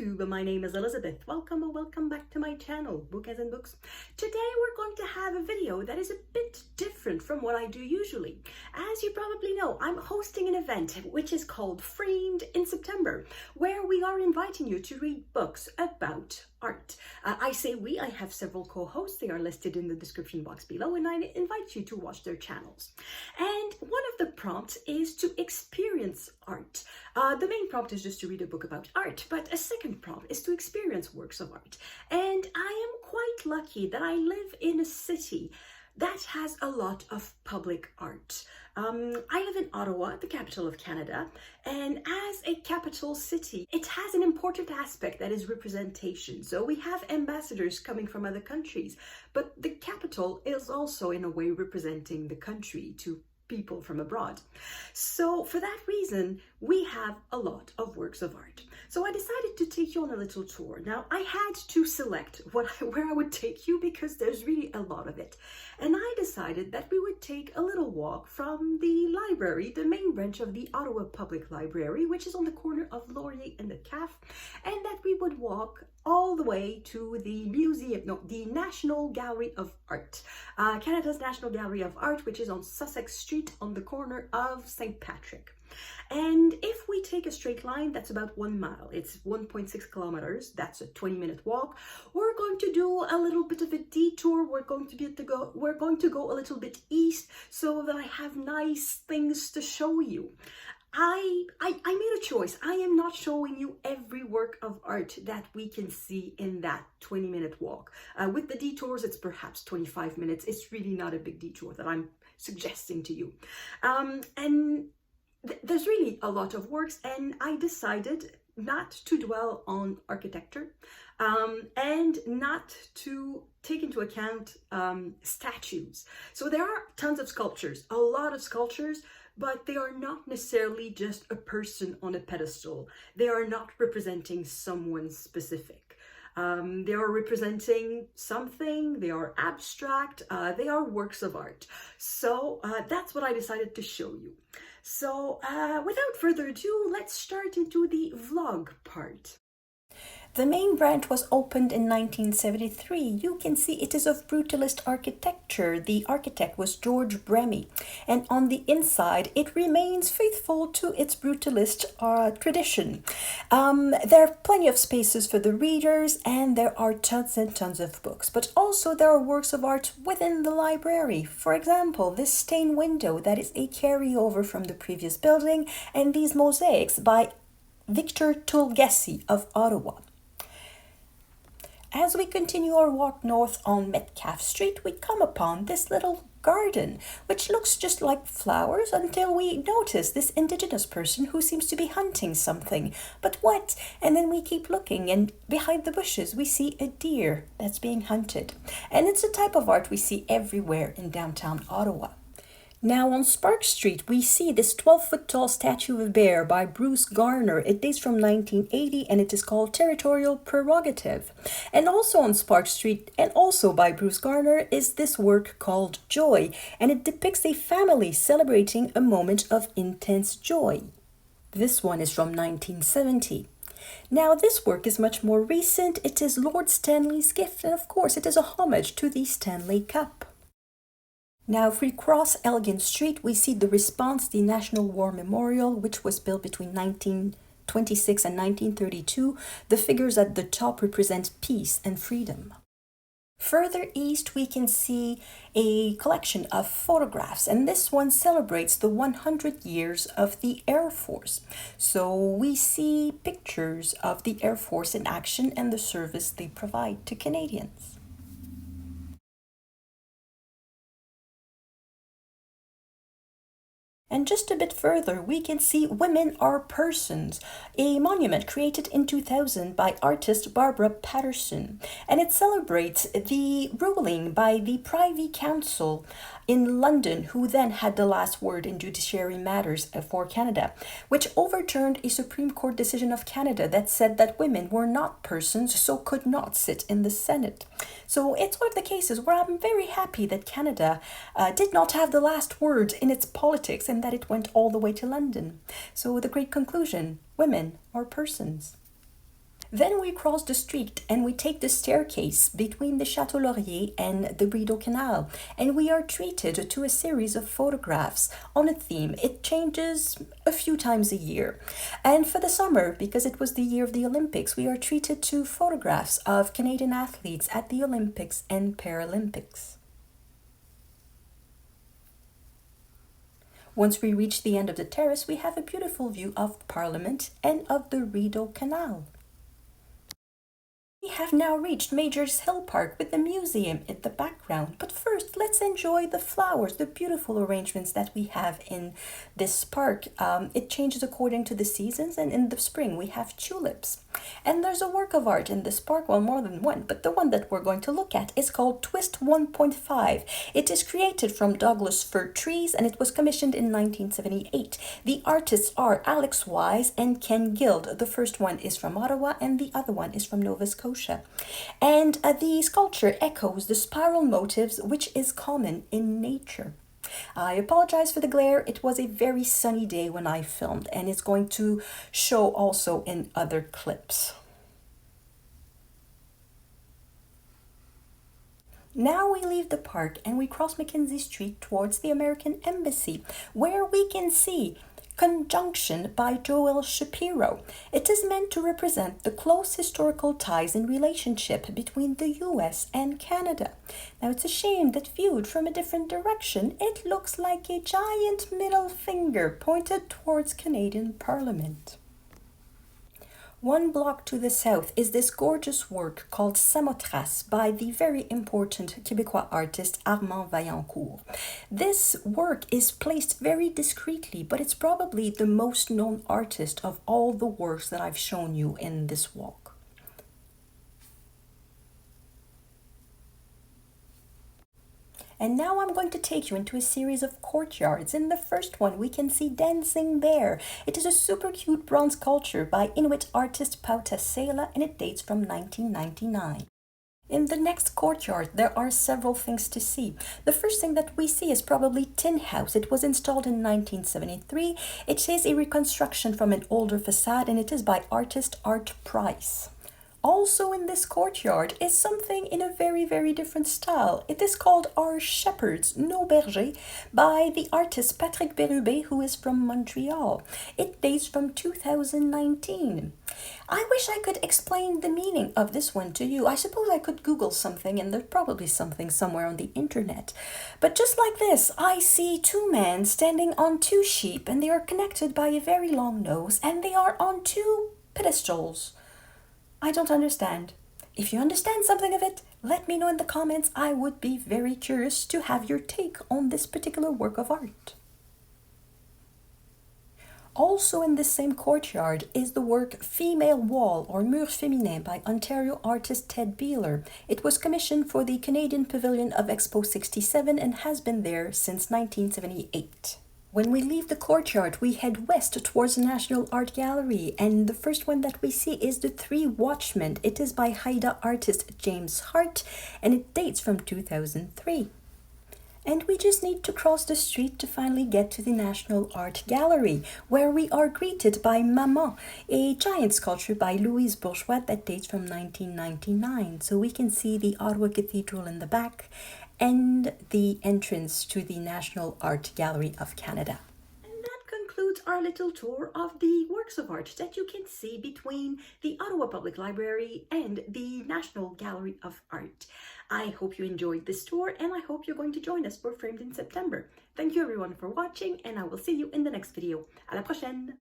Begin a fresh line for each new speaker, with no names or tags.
YouTube. My name is Elizabeth. Welcome or welcome back to my channel, Book as in Books. Today we're going to have a video that is a bit different from what I do usually. As you probably know, I'm hosting an event which is called Framed in September, where we are inviting you to read books about art. I say we, I have several co-hosts. They are listed in the description box below, and I invite you to watch their channels. And one of the prompts is to experience art. The main prompt is just to read a book about art, but a second prompt is to experience works of art. And I am quite lucky that I live in a city that has a lot of public art. I live in Ottawa, the capital of Canada, and as a capital city, it has an important aspect that is representation. So we have ambassadors coming from other countries, but the capital is also in a way representing the country to people from abroad. So for that reason, we have a lot of works of art. So I decided to take you on a little tour. Now, I had to select where I would take you because there's really a lot of it. And I decided that we would take a little walk from the library, the main branch of the Ottawa Public Library, which is on the corner of Laurier and the Caf, and that we would walk all the way to the the National Gallery of Art, Canada's National Gallery of Art, which is on Sussex Street on the corner of St. Patrick. And if we take a straight line, that's about 1 mile. It's 1.6 kilometers. That's a 20-minute walk. We're going to do a little bit of a detour. We're going to go a little bit east so that I have nice things to show you. I made a choice. I am not showing you every work of art that we can see in that 20-minute walk. With the detours, it's perhaps 25 minutes. It's really not a big detour that I'm suggesting to you. There's really a lot of works, and I decided not to dwell on architecture and not to take into account statues. So there are tons of sculptures, a lot of sculptures, but they are not necessarily just a person on a pedestal. They are not representing someone specific. They are representing something, they are abstract, they are works of art. So that's what I decided to show you. So without further ado, let's start into the vlog part. The main branch was opened in 1973. You can see it is of brutalist architecture. The architect was George Bremy. And on the inside, it remains faithful to its brutalist tradition. There are plenty of spaces for the readers, and there are tons and tons of books. But also there are works of art within the library. For example, this stained window that is a carryover from the previous building, and these mosaics by Victor Tulgesi of Ottawa. As we continue our walk north on Metcalfe Street, we come upon this little garden, which looks just like flowers until we notice this indigenous person who seems to be hunting something. But what? And then we keep looking, and behind the bushes we see a deer that's being hunted. And it's a type of art we see everywhere in downtown Ottawa. Now on Spark Street, we see this 12-foot-tall statue of a bear by Bruce Garner. It dates from 1980 and it is called Territorial Prerogative. And also on Spark Street, and also by Bruce Garner, is this work called Joy, and it depicts a family celebrating a moment of intense joy. This one is from 1970. Now this work is much more recent. It is Lord Stanley's gift, and of course it is a homage to the Stanley Cup. Now, if we cross Elgin Street, we see the Response, the National War Memorial, which was built between 1926 and 1932. The figures at the top represent peace and freedom. Further east, we can see a collection of photographs, and this one celebrates the 100 years of the Air Force. So we see pictures of the Air Force in action and the service they provide to Canadians. And just a bit further, we can see Women Are Persons, a monument created in 2000 by artist Barbara Patterson. And it celebrates the ruling by the Privy Council in London, who then had the last word in judiciary matters for Canada, which overturned a Supreme Court decision of Canada that said that women were not persons, so could not sit in the Senate. So it's one of the cases where I'm very happy that Canada did not have the last word in its politics and that it went all the way to London. So the great conclusion, women are persons. Then we cross the street and we take the staircase between the Château Laurier and the Rideau Canal, and we are treated to a series of photographs on a theme. It changes a few times a year. And for the summer, because it was the year of the Olympics, we are treated to photographs of Canadian athletes at the Olympics and Paralympics. Once we reach the end of the terrace, we have a beautiful view of Parliament and of the Rideau Canal. We have now reached Major's Hill Park with the museum in the background, but first let's enjoy the flowers, the beautiful arrangements that we have in this park. It changes according to the seasons, and in the spring we have tulips. And there's a work of art in this park, well, more than one, but the one that we're going to look at is called Twist 1.5. It is created from Douglas fir trees and it was commissioned in 1978. The artists are Alex Wise and Ken Guild. The first one is from Ottawa and the other one is from Nova Scotia. And the sculpture echoes the spiral motifs which is common in nature. I apologize for the glare. It was a very sunny day when I filmed, and it's going to show also in other clips. Now we leave the park and we cross Mackenzie Street towards the American Embassy, where we can see Conjunction by Joel Shapiro. It is meant to represent the close historical ties and relationship between the US and Canada. Now it's a shame that viewed from a different direction, it looks like a giant middle finger pointed towards Canadian Parliament. One block to the south is this gorgeous work called Samothrace by the very important Québécois artist Armand Vaillancourt. This work is placed very discreetly, but it's probably the most known artist of all the works that I've shown you in this walk. And now I'm going to take you into a series of courtyards. In the first one, we can see Dancing Bear. It is a super cute bronze sculpture by Inuit artist Pauta Sela, and it dates from 1999. In the next courtyard, there are several things to see. The first thing that we see is probably Tin House. It was installed in 1973. It is a reconstruction from an older facade, and it is by artist Art Price. Also in this courtyard is something in a very, very different style. It is called Our Shepherds, Nos Bergers, by the artist Patrick Bérubé, who is from Montreal. It dates from 2019. I wish I could explain the meaning of this one to you. I suppose I could Google something, and there's probably something somewhere on the internet. But just like this, I see two men standing on two sheep, and they are connected by a very long nose, and they are on two pedestals. I don't understand. If you understand something of it, let me know in the comments. I would be very curious to have your take on this particular work of art. Also in this same courtyard is the work Female Wall or Mur Féminin by Ontario artist Ted Beeler. It was commissioned for the Canadian Pavilion of Expo 67 and has been there since 1978. When we leave the courtyard, we head west towards the National Art Gallery, and the first one that we see is The Three Watchmen. It is by Haida artist James Hart, and it dates from 2003. And we just need to cross the street to finally get to the National Art Gallery, where we are greeted by Maman, a giant sculpture by Louise Bourgeois that dates from 1999. So we can see the Ottawa Cathedral in the back, and the entrance to the National Art Gallery of Canada. And that concludes our little tour of the works of art that you can see between the Ottawa Public Library and the National Gallery of Art. I hope you enjoyed this tour, and I hope you're going to join us for Framed in September. Thank you everyone for watching, and I will see you in the next video. À la prochaine!